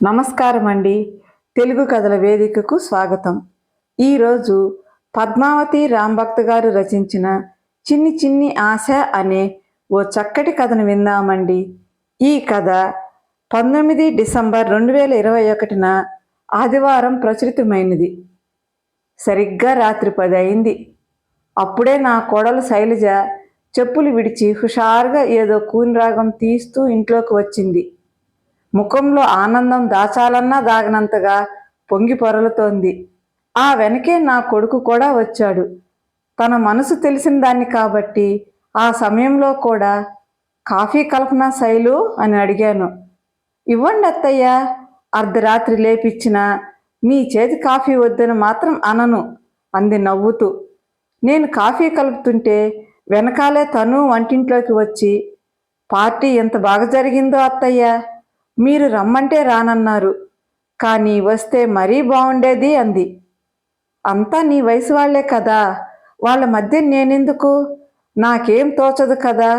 నమస్కారం అండి. తెలుగు కథల వేదికకు స్వాగతం. ఈరోజు పద్మావతి రాంభక్త్ గారు రచించిన చిన్ని చిన్ని ఆశ అనే ఓ చక్కటి కథను విందామండి. ఈ కథ 19 డిసెంబర్ 2021న ఆదివారం ప్రచురితమైనది. సరిగ్గా రాత్రి 10 అయింది. అప్పుడే నా కోడలు శైలజ చెప్పులు విడిచి హుషారుగా ఏదో కూనిరాగం తీస్తూ ఇంట్లోకి వచ్చింది. ముఖంలో ఆనందం దాచాలన్నా దాగనంతగా పొంగి పొరలుతోంది. ఆ వెనకే నా కొడుకు కూడా వచ్చాడు. తన మనసు తెలిసిన దాన్ని కాబట్టి ఆ సమయంలో కూడా కాఫీ కల్పన శైలు అని అడిగాను. ఇవ్వండి అత్తయ్య, అర్ధరాత్రి లేపిచ్చిన మీ చేతి కాఫీ వద్దని మాత్రం అనను అంది నవ్వుతూ. నేను కాఫీ కలుపుతుంటే వెనకాలే తను వంటింట్లోకి వచ్చి, పార్టీ ఎంత బాగా జరిగిందో అత్తయ్య, మీరు రమ్మంటే రానన్నారు, కానీ వస్తే మరీ బాగుండేది అంది. అంతా నీ వయసు వాళ్లే కదా, వాళ్ళ మధ్య నేనెందుకు, నాకేం తోచదు కదా,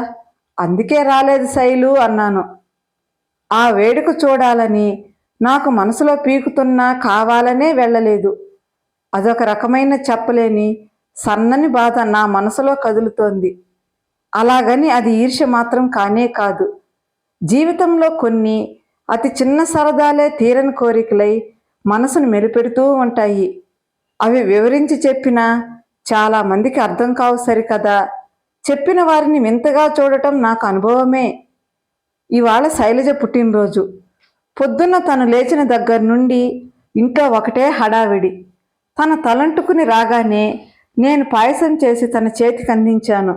అందుకే రాలేదు శైలు అన్నాను. ఆ వేడుక చూడాలని నాకు మనసులో పీకుతున్నా కావాలనే వెళ్ళలేదు. అదొక రకమైన చెప్పలేని సన్నని బాధ నా మనసులో కదులుతోంది. అలాగని అది ఈర్ష్య మాత్రం కానే కాదు. జీవితంలో కొన్ని అతి చిన్న సరదాలే తీరని కోరికలై మనసును మెలిపెడుతూ ఉంటాయి. అవి వివరించి చెప్పినా చాలామందికి అర్థం కావు సరికదా. చెప్పిన వారిని వింతగా చూడటం నాకు అనుభవమే. ఇవాళ శైలజ పుట్టినరోజు. పొద్దున్న తను లేచిన దగ్గర నుండి ఇంట్లో ఒకటే హడావిడి. తన తలంటుకుని రాగానే నేను పాయసం చేసి తన చేతికి అందించాను.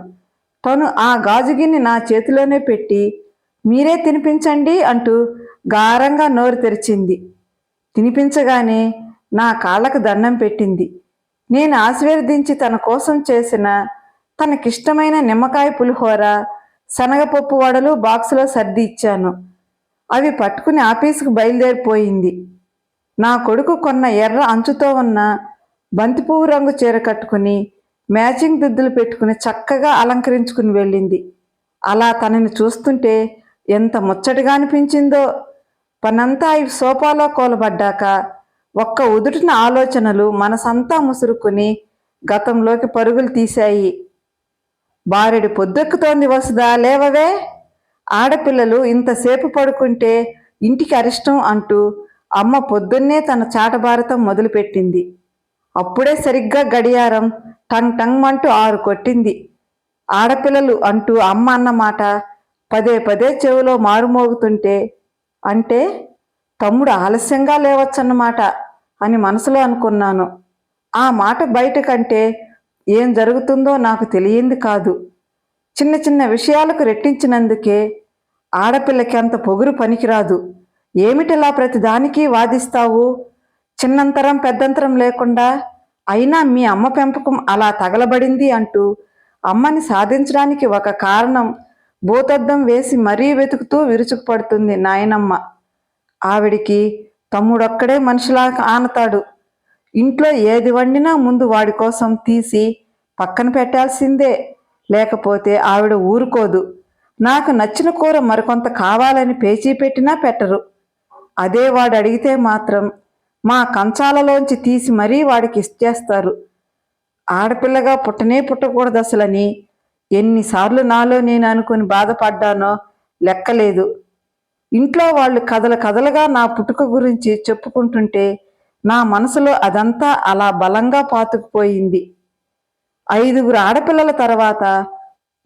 తను ఆ గాజుగిన్ని నా చేతిలోనే పెట్టి, మీరే తినిపించండి అంటూ గారంగా నోరు తెరిచింది. తినిపించగానే నా కాళ్ళకు దండం పెట్టింది. నేను ఆశీర్వదించి తన కోసం చేసిన తనకిష్టమైన నిమ్మకాయ పులిహోర, శనగపప్పు వడలు బాక్సులో సర్ది ఇచ్చాను. అవి పట్టుకుని ఆఫీసుకు బయలుదేరిపోయింది. నా కొడుకు కొన్న ఎర్ర అంచుతో ఉన్న బంతిపువ్వు రంగు చీర కట్టుకుని మ్యాచింగ్ దుద్దులు పెట్టుకుని చక్కగా అలంకరించుకుని వెళ్ళింది. అలా తనని చూస్తుంటే ఎంత ముచ్చటగా అనిపించిందో. పనంతా అవి సోఫాలో కోలబడ్డాక ఒక్క ఉదుటిన ఆలోచనలు మనసంతా ముసురుకుని గతంలోకి పరుగులు తీశాయి. బారెడు పొద్దెక్కుతోంది వసుదా, లేవవే, ఆడపిల్లలు ఇంతసేపు పడుకుంటే ఇంటికి అరిష్టం అంటూ అమ్మ పొద్దున్నే తన చాటభారతం మొదలుపెట్టింది. అప్పుడే సరిగ్గా గడియారం టంగ్ టంగ్ అంటూ 6 కొట్టింది. ఆడపిల్లలు అంటూ అమ్మ అన్నమాట పదే పదే చెవిలో మారుమోగుతుంటే, అంటే తమ్ముడు ఆలస్యంగా లేవచ్చన్నమాట అని మనసులో అనుకున్నాను. ఆ మాట బయట కంటే ఏం జరుగుతుందో నాకు తెలియంది కాదు. చిన్న చిన్న విషయాలకు రెట్టించినందుకే ఆడపిల్లకి అంత పొగురు పనికిరాదు. ఏమిటిలా ప్రతిదానికి వాదిస్తావు, చిన్నంతరం పెద్దంతరం లేకుండా, అయినా మీ అమ్మ పెంపకం అలా తగలబడింది అంటూ అమ్మని సాధించడానికి ఒక కారణం భూతద్దం వేసి మరీ వెతుకుతూ విరుచుకుపడుతుంది నాయనమ్మ. ఆవిడికి తమ్ముడొక్కడే మనిషిలా ఆనతాడు. ఇంట్లో ఏది వండినా ముందు వాడి కోసం తీసి పక్కన పెట్టాల్సిందే, లేకపోతే ఆవిడ ఊరుకోదు. నాకు నచ్చిన కూర మరికొంత కావాలని పేచీ పెట్టినా పెట్టరు. అదే వాడు అడిగితే మాత్రం మా కంచాలలోంచి తీసి మరీ వాడికి ఇచ్చేస్తారు. ఆడపిల్లగా పుట్టనే పుట్టకూడదు అసలని ఎన్నిసార్లు నాలో నేను అనుకుని బాధపడ్డానో లెక్కలేదు. ఇంట్లో వాళ్ళు కథలు కథలుగా నా పుట్టుక గురించి చెప్పుకుంటుంటే నా మనసులో అదంతా అలా బలంగా పాతుకుపోయింది. 5 ఆడపిల్లల తర్వాత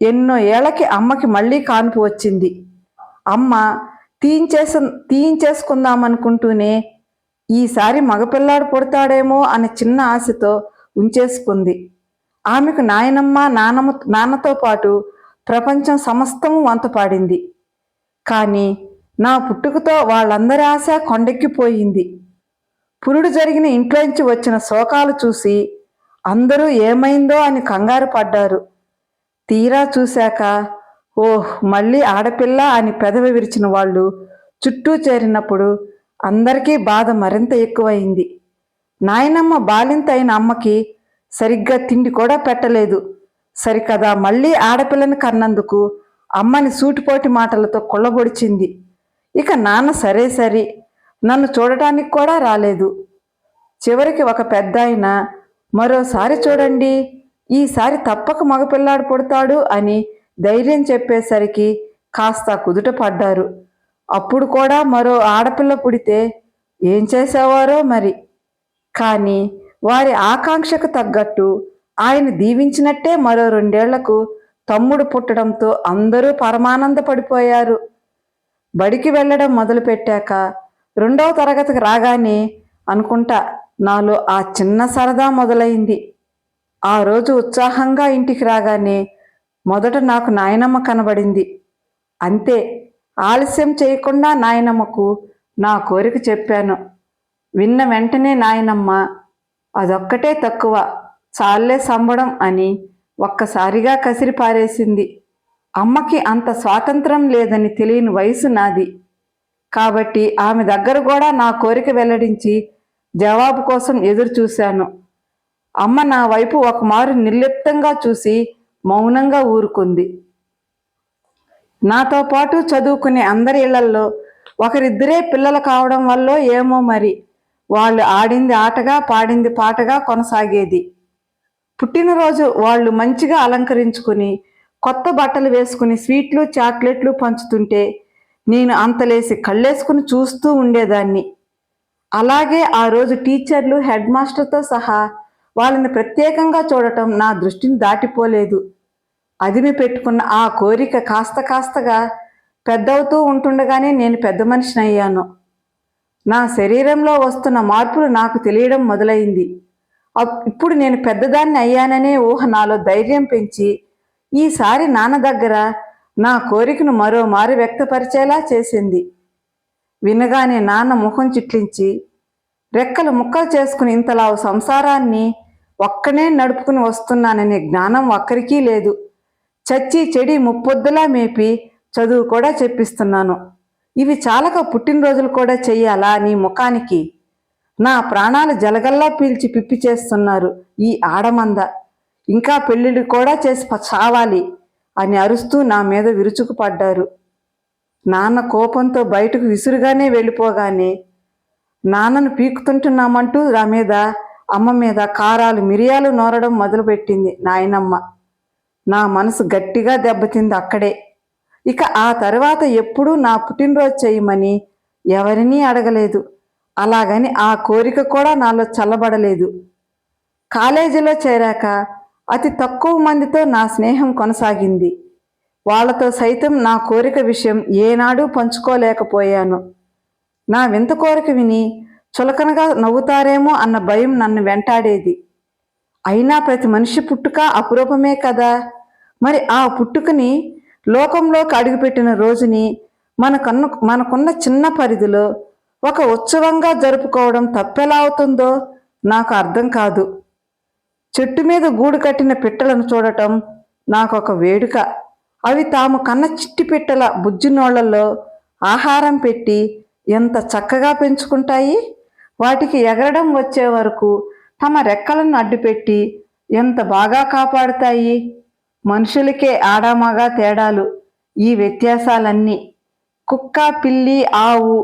ఎన్నో ఏళ్లకి అమ్మకి మళ్ళీ కాన్పు వచ్చింది. అమ్మ తీయించేసుకుందామనుకుంటూనే ఈసారి మగపిల్లాడు పుడతాడేమో అనే చిన్న ఆశతో ఉంచేసుకుంది. ఆమెకు నాయనమ్మ నాన్నతో పాటు ప్రపంచం సమస్తము వంతపాడింది. కానీ నా పుట్టుకతో వాళ్ళందరి ఆశ కొండెక్కిపోయింది. పురుడు జరిగిన ఇంట్లోంచి వచ్చిన శోకాలు చూసి అందరూ ఏమైందో అని కంగారు పడ్డారు. తీరా చూశాక, ఓహ్ మళ్ళీ ఆడపిల్ల అని పెదవి విరిచిన వాళ్ళు చుట్టూ చేరినప్పుడు అందరికీ బాధ మరింత ఎక్కువైంది. నాయనమ్మ బాలింత అయిన అమ్మకి సరిగ్గా తిండి కూడా పెట్టలేదు. సరికదా మళ్ళీ ఆడపిల్లని కన్నందుకు అమ్మని సూటిపోటి మాటలతో కొల్లబొడిచింది. ఇక నాన్న సరే, నన్ను చూడటానికి కూడా రాలేదు. చివరికి ఒక పెద్దాయన, మరోసారి చూడండి, ఈసారి తప్పక మగపిల్లాడు పుడతాడు అని ధైర్యం చెప్పేసరికి కాస్త కుదుట పడ్డారు. అప్పుడు కూడా మరో ఆడపిల్ల పుడితే ఏం చేసేవారో మరి. కానీ వారి ఆకాంక్షకు తగ్గట్టు ఆయన దీవించినట్టే మరో 2 ఏళ్లకు తమ్ముడు పుట్టడంతో అందరూ పరమానందపడిపోయారు. బడికి వెళ్ళడం మొదలుపెట్టాక 2వ తరగతికి రాగానే అనుకుంటా నాలో ఆ చిన్న సరదా మొదలైంది. ఆ రోజు ఉత్సాహంగా ఇంటికి రాగానే మొదట నాకు నాయనమ్మ కనబడింది. అంతే, ఆలస్యం చేయకుండా నాయనమ్మకు నా కోరిక చెప్పాను. విన్న వెంటనే నాయనమ్మ, అదొక్కటే తక్కువ, చాలే సంబడం అని ఒక్కసారిగా కసిరి పారేసింది. అమ్మకి అంత స్వాతంత్రం లేదని తెలియని వయసు నాది. కాబట్టి ఆమె దగ్గర కూడా నా కోరిక వెల్లడించి జవాబు కోసం ఎదురు చూశాను. అమ్మ నా వైపు ఒకమారు నిర్లిప్తంగా చూసి మౌనంగా ఊరుకుంది. నాతో పాటు చదువుకునే అందరి ఇళ్లల్లో ఒకరిద్దరే పిల్లలు కావడం వల్ల ఏమో మరి వాళ్ళు ఆడింది ఆటగా పాడింది పాటగా కొనసాగేది. పుట్టినరోజు వాళ్ళు మంచిగా అలంకరించుకుని కొత్త బట్టలు వేసుకుని స్వీట్లు చాక్లెట్లు పంచుతుంటే నేను అంతలేసి కళ్ళేసుకుని చూస్తూ ఉండేదాన్ని. అలాగే ఆ రోజు టీచర్లు, హెడ్ మాస్టర్తో సహా వాళ్ళని ప్రత్యేకంగా చూడటం నా దృష్టిని దాటిపోలేదు. అదిమి పెట్టుకున్న ఆ కోరిక కాస్త కాస్తగా పెద్దవుతూ ఉంటుండగానే నేను పెద్ద మనిషిని అయ్యాను. నా శరీరంలో వస్తున్న మార్పులు నాకు తెలియడం మొదలైంది. ఇప్పుడు నేను పెద్దదాన్ని అయ్యాననే ఊహ నాలో ధైర్యం పెంచి ఈసారి నాన్న దగ్గర నా కోరికను మరోమారు వ్యక్తపరిచేలా చేసింది. వినగానే నాన్న ముఖం చిట్లించి, రెక్కలు ముక్కలు చేసుకుని ఇంతలావు సంసారాన్ని ఒక్కనే నడుపుకుని వస్తున్నాననే జ్ఞానం ఒక్కరికీ లేదు. చచ్చి చెడి ముప్పొద్దులా మేపి చదువు కూడా చెప్పిస్తున్నాను. ఇవి చాలక పుట్టినరోజులు కూడా చెయ్యాలా నీ ముఖానికి? నా ప్రాణాలు జలగల్లా పీల్చి పిప్పి చేస్తున్నారు ఈ ఆడమంద. ఇంకా పెళ్ళిళ్ళు కూడా చేసి చావాలి అని అరుస్తూ నా మీద విరుచుకుపడ్డారు. నాన్న కోపంతో బయటకు విసురుగానే వెళ్ళిపోగానే నాన్నను పీకుతుంటున్నామంటూ నా మీద, అమ్మ మీద కారాలు మిరియాలు నోరడం మొదలుపెట్టింది నాయనమ్మ. నా మనసు గట్టిగా దెబ్బతింది అక్కడే. ఇక ఆ తర్వాత ఎప్పుడూ నా పుట్టినరోజు చేయమని ఎవరినీ అడగలేదు. అలాగని ఆ కోరిక కూడా నాలో చల్లబడలేదు. కాలేజీలో చేరాక అతి తక్కువ మందితో నా స్నేహం కొనసాగింది. వాళ్లతో సైతం నా కోరిక విషయం ఏనాడూ పంచుకోలేకపోయాను. నా వింత కోరిక విని చులకనగా నవ్వుతారేమో అన్న భయం నన్ను వెంటాడేది. అయినా ప్రతి మనిషి పుట్టుక అపురూపమే కదా. మరి ఆ పుట్టుకని లోకంలోకి అడుగుపెట్టిన రోజుని మనకున్న చిన్న పరిధిలో ఒక ఉత్సవంగా జరుపుకోవడం తప్పెలా అవుతుందో నాకు అర్థం కాదు. చెట్టు మీద గూడు కట్టిన పిట్టలను చూడటం నాకొక వేడుక. అవి తాము కన్న చిట్టి పిట్టల బుజ్జినోళ్లలో ఆహారం పెట్టి ఎంత చక్కగా పెంచుకుంటాయి. వాటికి ఎగరడం వచ్చే వరకు తమ రెక్కలను అడ్డుపెట్టి ఎంత బాగా కాపాడుతాయి. మనుషులకే ఆడామగా తేడాలు ఈ వ్యత్యాసాలన్నీ. కుక్క, పిల్లి, ఆవు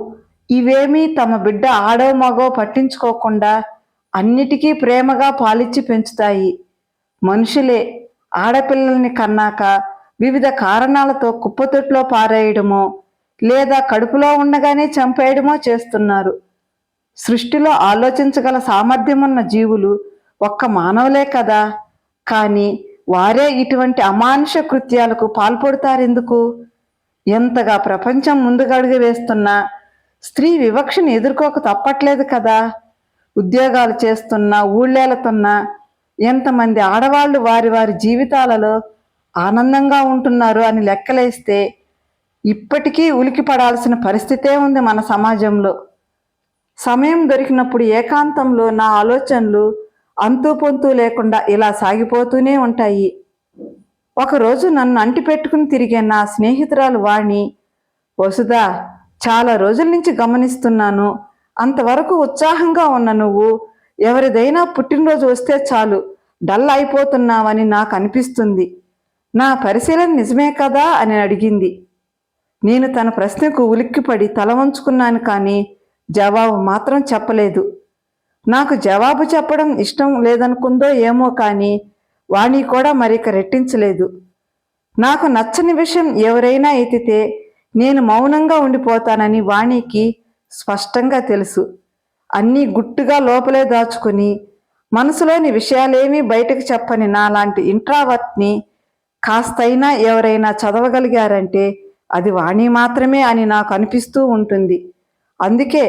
ఇవేమీ తమ బిడ్డ ఆడో మగో పట్టించుకోకుండా అన్నిటికీ ప్రేమగా పాలిచ్చి పెంచుతాయి. మనుషులే ఆడపిల్లల్ని కన్నాక వివిధ కారణాలతో కుప్పతొట్లో పారేయడమో లేదా కడుపులో ఉండగానే చంపేయడమో చేస్తున్నారు. సృష్టిలో ఆలోచించగల సామర్థ్యమున్న జీవులు ఒక్క మానవులే కదా. కానీ వారే ఇటువంటి అమానుష కృత్యాలకు పాల్పడతారెందుకు? ఎంతగా ప్రపంచం ముందుగడుగు వేస్తున్నా స్త్రీ వివక్షను ఎదుర్కోక తప్పట్లేదు కదా. ఉద్యోగాలు చేస్తున్నా, ఊళ్ళేలుతున్నా ఎంతమంది ఆడవాళ్లు వారి వారి జీవితాలలో ఆనందంగా ఉంటున్నారు అని లెక్కలేస్తే ఇప్పటికీ ఉలికి పడాల్సిన పరిస్థితే ఉంది మన సమాజంలో. సమయం దొరికినప్పుడు ఏకాంతంలో నా ఆలోచనలు అంతూ పొంతూ లేకుండా ఇలా సాగిపోతూనే ఉంటాయి. ఒకరోజు నన్ను అంటిపెట్టుకుని తిరిగే నా స్నేహితురాలు వాణి, వసుదా, చాలా రోజుల నుంచి గమనిస్తున్నాను, అంతవరకు ఉత్సాహంగా ఉన్న నువ్వు ఎవరిదైనా పుట్టినరోజు వస్తే చాలు డల్ అయిపోతున్నావని నాకు అనిపిస్తుంది. నా పరిశీలన నిజమే కదా అని అడిగింది. నేను తన ప్రశ్నకు ఉలిక్కిపడి తల వంచుకున్నాను. కానీ జవాబు మాత్రం చెప్పలేదు. నాకు జవాబు చెప్పడం ఇష్టం లేదనుకుందో ఏమో కానీ వాణి కూడా మరిక రెట్టించలేదు. నాకు నచ్చని విషయం ఎవరైనా ఎత్తితే నేను మౌనంగా ఉండిపోతానని వాణికి స్పష్టంగా తెలుసు. అన్నీ గుట్టుగా లోపలే దాచుకుని మనసులోని విషయాలేమీ బయటకు చెప్పని నాలాంటి ఇంట్రావర్ట్ని కాస్తైనా ఎవరైనా చదవగలిగారంటే అది వాణి మాత్రమే అని నాకు అనిపిస్తూ ఉంటుంది. అందుకే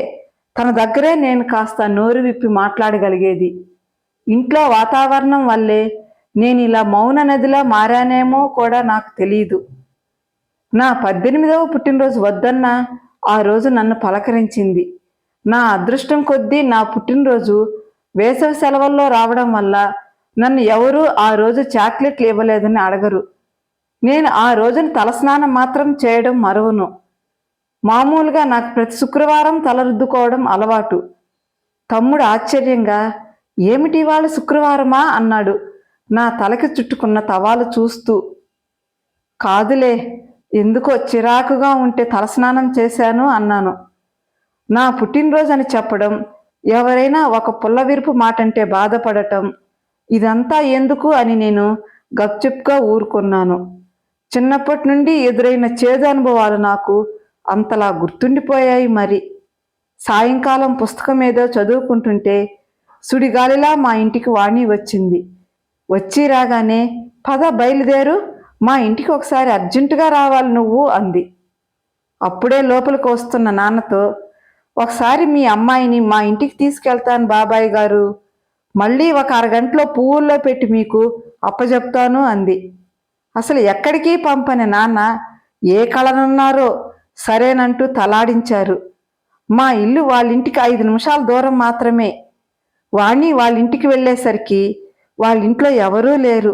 తన దగ్గరే నేను కాస్త నోరు విప్పి మాట్లాడగలిగేది. ఇంట్లో వాతావరణం వల్లే నేను ఇలా మౌన నదిలా మారానేమో కూడా నాకు తెలియదు. నా 18వ పుట్టినరోజు వద్దన్నా ఆ రోజు నన్ను పలకరించింది. నా అదృష్టం కొద్దీ నా పుట్టినరోజు వేసవి సెలవుల్లో రావడం వల్ల నన్ను ఎవరూ ఆ రోజు చాక్లెట్లు ఇవ్వలేదని అడగరు. నేను ఆ రోజున తలస్నానం మాత్రం చేయడం మరువను. మామూలుగా నాకు ప్రతి శుక్రవారం తలరుద్దుకోవడం అలవాటు. తమ్ముడు ఆశ్చర్యంగా, ఏమిటి ఇవాళ శుక్రవారమా అన్నాడు నా తలకి చుట్టుకున్న తవాలు చూస్తూ. కాదులే, ఎందుకో చిరాకుగా ఉంటే తలస్నానం చేశాను అన్నాను. నా పుట్టినరోజు అని చెప్పడం, ఎవరైనా ఒక పుల్లవిరుపు మాటంటే బాధపడటం, ఇదంతా ఎందుకు అని నేను గప్చుప్గా ఊరుకున్నాను. చిన్నప్పటి నుండి ఎదురైన చేదు అనుభవాలు నాకు అంతలా గుర్తుండిపోయాయి. మరి సాయంకాలం పుస్తకం ఏదో చదువుకుంటుంటే సుడిగాలిలా మా ఇంటికి వాణి వచ్చింది. వచ్చి రాగానే, పద బయలుదేరు, మా ఇంటికి ఒకసారి అర్జెంటుగా రావాలి నువ్వు అంది. అప్పుడే లోపలికి వస్తున్న నాన్నతో, ఒకసారి మీ అమ్మాయిని మా ఇంటికి తీసుకెళ్తాను బాబాయ్ గారు, మళ్ళీ ఒక అరగంటలో పువ్వుల్లో పెట్టి మీకు అప్పచెప్తాను అంది. అసలు ఎక్కడికి పంపని నాన్న ఏ కళనున్నారో సరేనంటూ తలాడించారు. మా ఇల్లు వాళ్ళింటికి 5 నిమిషాల దూరం మాత్రమే. వాణి వాళ్ళింటికి వెళ్ళేసరికి వాళ్ళింట్లో ఎవరూ లేరు.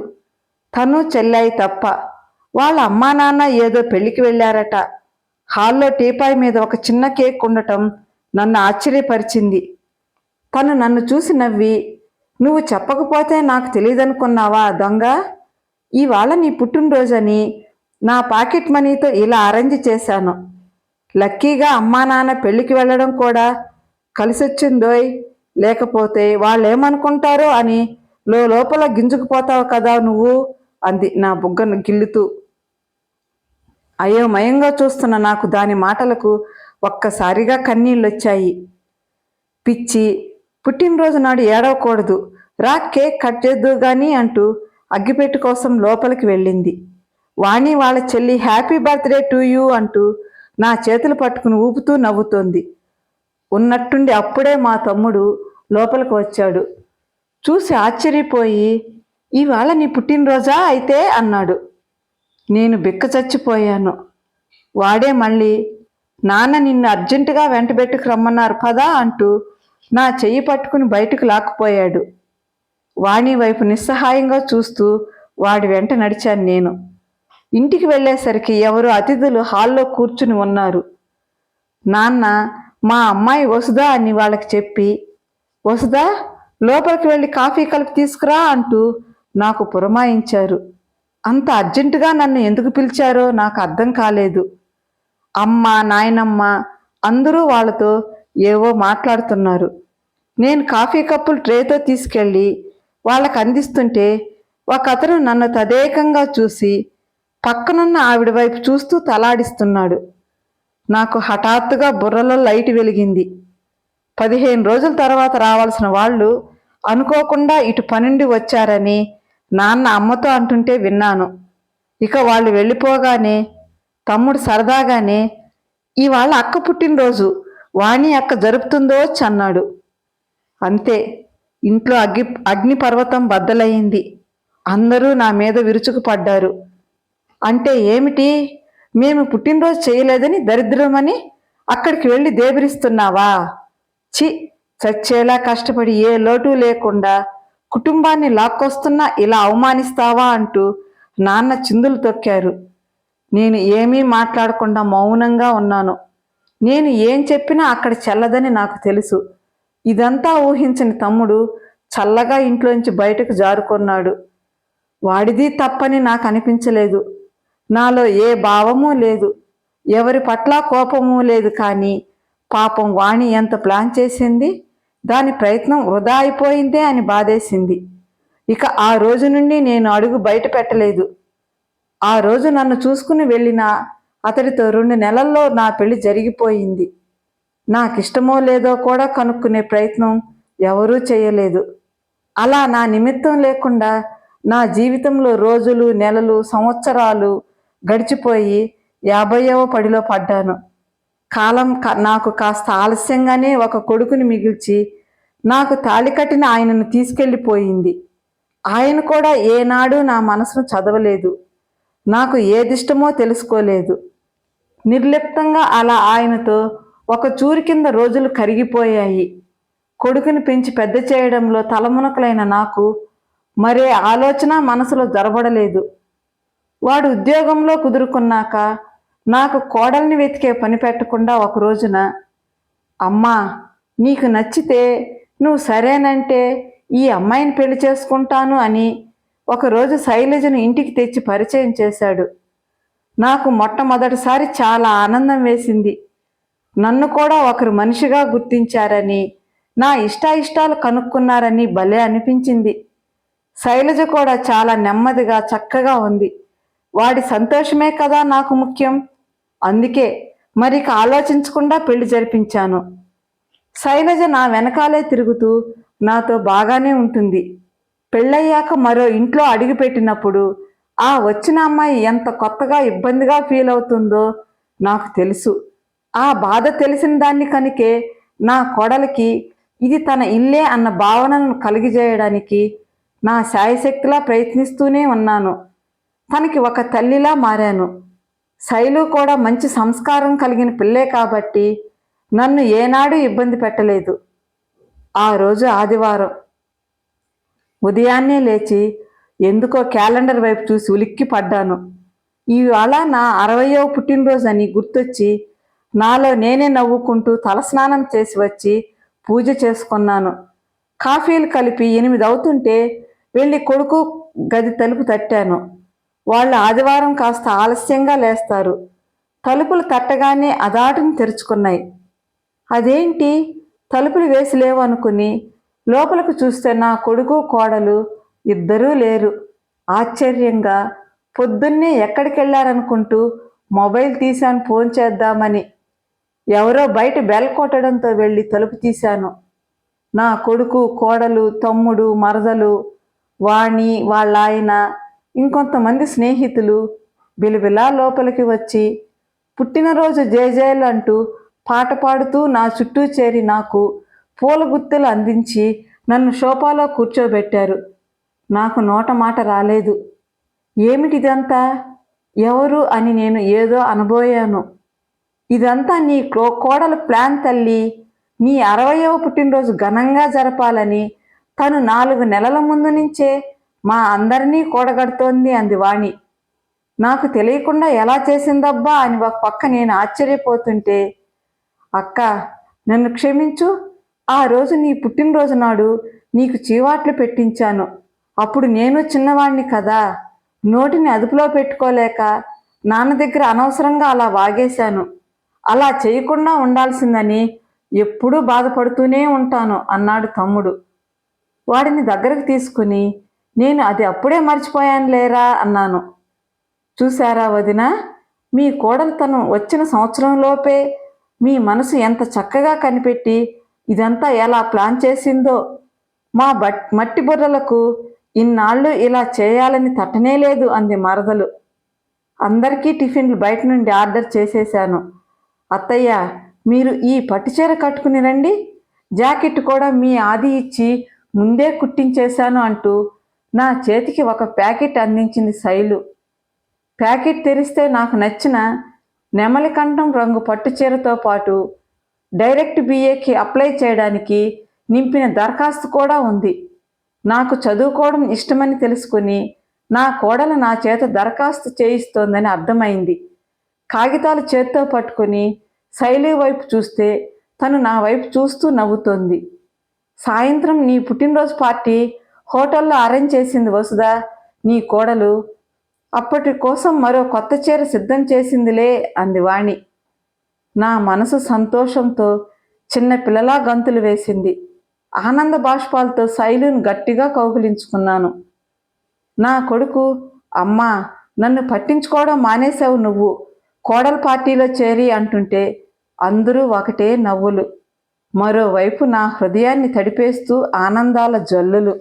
తను చెల్లాయి తప్ప. వాళ్ళ అమ్మా నాన్న ఏదో పెళ్లికి వెళ్ళారట. హాల్లో టీపాయ్ మీద ఒక చిన్న కేక్ ఉండటం నన్ను ఆశ్చర్యపరిచింది. తను నన్ను చూసి నవ్వి, నువ్వు చెప్పకపోతే నాకు తెలియదనుకున్నావా దొంగ, ఇవాళ నీ పుట్టినరోజని నా పాకెట్ మనీతో ఇలా అరేంజ్ చేశాను. లక్కీగా అమ్మా నాన్న పెళ్లికి వెళ్ళడం కూడా కలిసొచ్చిందోయ్, లేకపోతే వాళ్ళేమనుకుంటారో అని లోపల గింజుకుపోతావు కదా నువ్వు అంది నా బుగ్గను గిల్లుతూ. అయోమయంగా చూస్తున్న నాకు దాని మాటలకు ఒక్కసారిగా కన్నీళ్ళొచ్చాయి. పిచ్చి, పుట్టినరోజు నాడు ఏడవకూడదు, రా కేక్ కట్ చేద్దు గాని అంటూ అగ్గిపెట్టు కోసం లోపలికి వెళ్ళింది. వాణి వాళ్ళ చెల్లి హ్యాపీ బర్త్డే టు యూ అంటూ నా చేతులు పట్టుకుని ఊపుతూ నవ్వుతోంది. ఉన్నట్టుండి అప్పుడే మా తమ్ముడు లోపలికి వచ్చాడు. చూసి ఆశ్చర్యపోయి, ఇవాళ నీ పుట్టినరోజా అయితే అన్నాడు. నేను బిక్క చచ్చిపోయాను. వాడే మళ్ళీ, నాన్న నిన్ను అర్జెంటుగా వెంటబెట్టుకు రమ్మన్నారు పదా అంటూ నా చెయ్యి పట్టుకుని బయటకు లాక్కుపోయాడు. వాణి వైపు నిస్సహాయంగా చూస్తూ వాడి వెంట నడిచాను నేను. ఇంటికి వెళ్ళేసరికి ఎవరో అతిథులు హాల్లో కూర్చుని ఉన్నారు. నాన్న మా అమ్మాయి వసుదా అని వాళ్ళకి చెప్పి, వసుదా లోపలికి వెళ్ళి కాఫీ కలిపి తీసుకురా అంటూ నాకు పురమాయించారు. అంత అర్జెంటుగా నన్ను ఎందుకు పిలిచారో నాకు అర్థం కాలేదు. అమ్మ నాయనమ్మ అందరూ వాళ్ళతో ఏవో మాట్లాడుతున్నారు. నేను కాఫీ కప్పులు ట్రేతో తీసుకెళ్ళి వాళ్ళకు అందిస్తుంటే ఒక అతను నన్ను తదేకంగా చూసి పక్కనున్న ఆవిడ వైపు చూస్తూ తలాడిస్తున్నాడు. నాకు హఠాత్తుగా బుర్రలో లైట్ వెలిగింది. 15 రోజుల తర్వాత రావాల్సిన వాళ్ళు అనుకోకుండా ఇటు పనుండి వచ్చారని నాన్న అమ్మతో అంటుంటే విన్నాను. ఇక వాళ్ళు వెళ్ళిపోగానే తమ్ముడు సరదాగానే, ఇవాళ అక్క పుట్టినరోజు, వాణి అక్క జరుపుతుందో అన్నాడు. అంతే, ఇంట్లో అగ్నిపర్వతం బద్దలయ్యింది. అందరూ నా మీద విరుచుకుపడ్డారు. అంటే ఏమిటి, మేము పుట్టినరోజు చేయలేదని దరిద్రమని అక్కడికి వెళ్ళి దేబిరిస్తున్నావా? చి, చచ్చేలా కష్టపడి ఏ లోటు లేకుండా కుటుంబాన్ని లాక్కొస్తున్నా ఇలా అవమానిస్తావా అంటూ నాన్న చిందులు తొక్కారు. నేను ఏమీ మాట్లాడకుండా మౌనంగా ఉన్నాను. నేను ఏం చెప్పినా అక్కడ చెల్లదని నాకు తెలుసు. ఇదంతా ఊహించని తమ్ముడు చల్లగా ఇంట్లోంచి బయటకు జారుకున్నాడు. వాడిది తప్పని నాకు అనిపించలేదు. నాలో ఏ భావమూ లేదు, ఎవరి పట్ల కోపమూ లేదు. కానీ పాపం వాణి ఎంత ప్లాన్ చేసింది, దాని ప్రయత్నం వృధా అయిపోయిందే అని బాధేసింది. ఇక ఆ రోజు నుండి నేను అడుగు బయట పెట్టలేదు. ఆ రోజు నన్ను చూసుకుని వెళ్ళిన అతడితో 2 నెలల్లో నా పెళ్లి జరిగిపోయింది. నాకిష్టమో లేదో కూడా కనుక్కునే ప్రయత్నం ఎవరూ చేయలేదు. అలా నా నిమిత్తం లేకుండా నా జీవితంలో రోజులు, నెలలు, సంవత్సరాలు గడిచిపోయి 50వ పడిలో పడ్డాను. కాలం నాకు కాస్త ఆలస్యంగానే ఒక కొడుకుని మిగిల్చి నాకు తాళి కట్టిన ఆయనను తీసుకెళ్ళిపోయింది. ఆయన కూడా ఏనాడు నా మనసును చదవలేదు. నాకు ఏదిష్టమో తెలుసుకోలేదు. నిర్లిప్తంగా అలా ఆయనతో ఒక చూరు కింద రోజులు కరిగిపోయాయి. కొడుకుని పెంచి పెద్ద చేయడంలో తలమునకలైన నాకు మరే ఆలోచన మనసులో జరబడలేదు. వాడు ఉద్యోగంలో కుదురుకున్నాక నాకు కోడల్ని వెతికే పని పెట్టకుండా ఒక రోజున, అమ్మా, నీకు నచ్చితే నువ్వు సరేనంటే ఈ అమ్మాయిని పెళ్లి చేసుకుంటాను అని ఒకరోజు శైలజను ఇంటికి తెచ్చి పరిచయం చేశాడు. నాకు మొట్టమొదటిసారి చాలా ఆనందం వేసింది. నన్ను కూడా ఒకరు మనిషిగా గుర్తించారని, నా ఇష్టాయిష్టాలు కనుక్కున్నారని భలే అనిపించింది. శైలజ కూడా చాలా నెమ్మదిగా చక్కగా ఉంది. వాడి సంతోషమే కదా నాకు ముఖ్యం. అందుకే మరిక ఆలోచించకుండా పెళ్లి జరిపించాను. శైలజ నా వెనకాలే తిరుగుతూ నాతో బాగానే ఉంటుంది. పెళ్ళయ్యాక మరో ఇంట్లో అడుగుపెట్టినప్పుడు ఆ వచ్చిన అమ్మాయి ఎంత కొత్తగా ఇబ్బందిగా ఫీల్ అవుతుందో నాకు తెలుసు. ఆ బాధ తెలిసిన దాన్ని కనుకే నా కోడలికి ఇది తన ఇల్లే అన్న భావనను కలిగజేయడానికి నా శాయశక్తిలా ప్రయత్నిస్తూనే ఉన్నాను. తనకి ఒక తల్లిలా మారాను. శైలు కూడా మంచి సంస్కారం కలిగిన పిల్లే కాబట్టి నన్ను ఏనాడు ఇబ్బంది పెట్టలేదు. ఆ రోజు ఆదివారం. ఉదయాన్నే లేచి ఎందుకో క్యాలెండర్ వైపు చూసి ఉలిక్కి పడ్డాను. ఇవాళ నా 60వ పుట్టినరోజు అని గుర్తొచ్చి నాలో నేనే నవ్వుకుంటూ తలస్నానం చేసి వచ్చి పూజ చేసుకున్నాను. కాఫీలు కలిపి 8 అవుతుంటే వెళ్ళి కొడుకు గది తలుపు తట్టాను. వాళ్ళు ఆదివారం కాస్త ఆలస్యంగా లేస్తారు. తలుపులు తట్టగానే అదాటును తెరుచుకున్నాయి. అదేంటి, తలుపులు వేసి లేవు అనుకుని లోపలికి చూస్తే నా కొడుకు కోడలు ఇద్దరూ లేరు. ఆశ్చర్యంగా పొద్దున్నే ఎక్కడికి వెళ్ళారనుకుంటూ మొబైల్ తీశాను ఫోన్ చేద్దామని. ఎవరో బయట బెల్ కొట్టడంతో వెళ్ళి తలుపు తీశాను. నా కొడుకు, కోడలు, తమ్ముడు, మరదలు, వాణి, వాళ్ళ ఆయన, ఇంకొంతమంది స్నేహితులు బిలబిలా లోపలికి వచ్చి పుట్టినరోజు జేజేలు అంటూ పాట పాడుతూ నా చుట్టూ చేరి నాకు పూల గుత్తులు అందించి నన్ను సోఫాలో కూర్చోబెట్టారు. నాకు నోట మాట రాలేదు. ఏమిటిదంతా, ఎవరు అని నేను ఏదో అనబోయాను. ఇదంతా నీ కోడలు ప్లాన్ తల్లి. నీ 60వ పుట్టినరోజు ఘనంగా జరపాలని తను 4 నెలల ముందు నుంచే మా అందరినీ కూడగడుతోంది అంది వాణి. నాకు తెలియకుండా ఎలా చేసిందబ్బా అని ఒక పక్క నేను ఆశ్చర్యపోతుంటే, అక్క, నన్ను క్షమించు. ఆ రోజు నీ పుట్టినరోజు నాడు నీకు చీవాట్లు పెట్టించాను. అప్పుడు నేను చిన్నవాణ్ణి కదా, నోటిని అదుపులో పెట్టుకోలేక నాన్న దగ్గర అనవసరంగా అలా వాగేశాను. అలా చేయకుండా ఉండాల్సిందని ఎప్పుడూ బాధపడుతూనే ఉంటాను అన్నాడు తమ్ముడు. వాడిని దగ్గరకు తీసుకుని, నేను అది అప్పుడే మర్చిపోయాను లేరా అన్నాను. చూశారా వదినా, మీ కోడలు తను వచ్చిన సంవత్సరంలోపే మీ మనసు ఎంత చక్కగా కనిపెట్టి ఇదంతా ఎలా ప్లాన్ చేసిందో. మా మట్టి బుర్రలకు ఇన్నాళ్ళు ఇలా చేయాలని తట్టనే లేదు అంది మరదలు. అందరికీ టిఫిన్లు బయట నుండి ఆర్డర్ చేసేశాను. అత్తయ్య, మీరు ఈ పట్టుచీర కట్టుకుని రండి, జాకెట్ కూడా మీ ఆది ఇచ్చి ముందే కుట్టించేశాను అంటూ నా చేతికి ఒక ప్యాకెట్ అందించింది శైలు. ప్యాకెట్ తెరిస్తే నాకు నచ్చిన నెమలికంఠం రంగు పట్టుచీరతో పాటు డైరెక్ట్ BAకి అప్లై చేయడానికి నింపిన దరఖాస్తు కూడా ఉంది. నాకు చదువుకోవడం ఇష్టమని తెలుసుకుని నా కోడలు నా చేత దరఖాస్తు చేయిస్తోందని అర్థమైంది. కాగితాలు చేత్తో పట్టుకుని శైలి వైపు చూస్తే తను నా వైపు చూస్తూ నవ్వుతోంది. సాయంత్రం నీ పుట్టినరోజు పార్టీ హోటల్లో అరేంజ్ చేసింది వసుదా, నీ కోడలు. అప్పటి కోసం మరో కొత్త చీర సిద్ధం చేసిందిలే అంది వాణి. నా మనసు సంతోషంతో చిన్న పిల్లలా గంతులు వేసింది. ఆనంద బాష్పాలతో శైలుని గట్టిగా కౌగిలించుకున్నాను. నా కొడుకు, అమ్మా, నన్ను పట్టించుకోవడం మానేశావు నువ్వు, కోడల పార్టీలో చేరి అంటుంటే అందరూ ఒకటే నవ్వులు. మరోవైపు నా హృదయాన్ని తడిపేస్తూ ఆనందాల జల్లులు.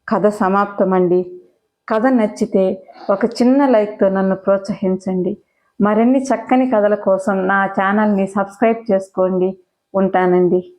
కథ సమాప్తమండి. కథ నచ్చితే ఒక చిన్న లైక్తో నన్ను ప్రోత్సహించండి. మరిన్ని చక్కని కథల కోసం నా ఛానల్ని సబ్స్క్రైబ్ చేసుకోండి. ఉంటానండి.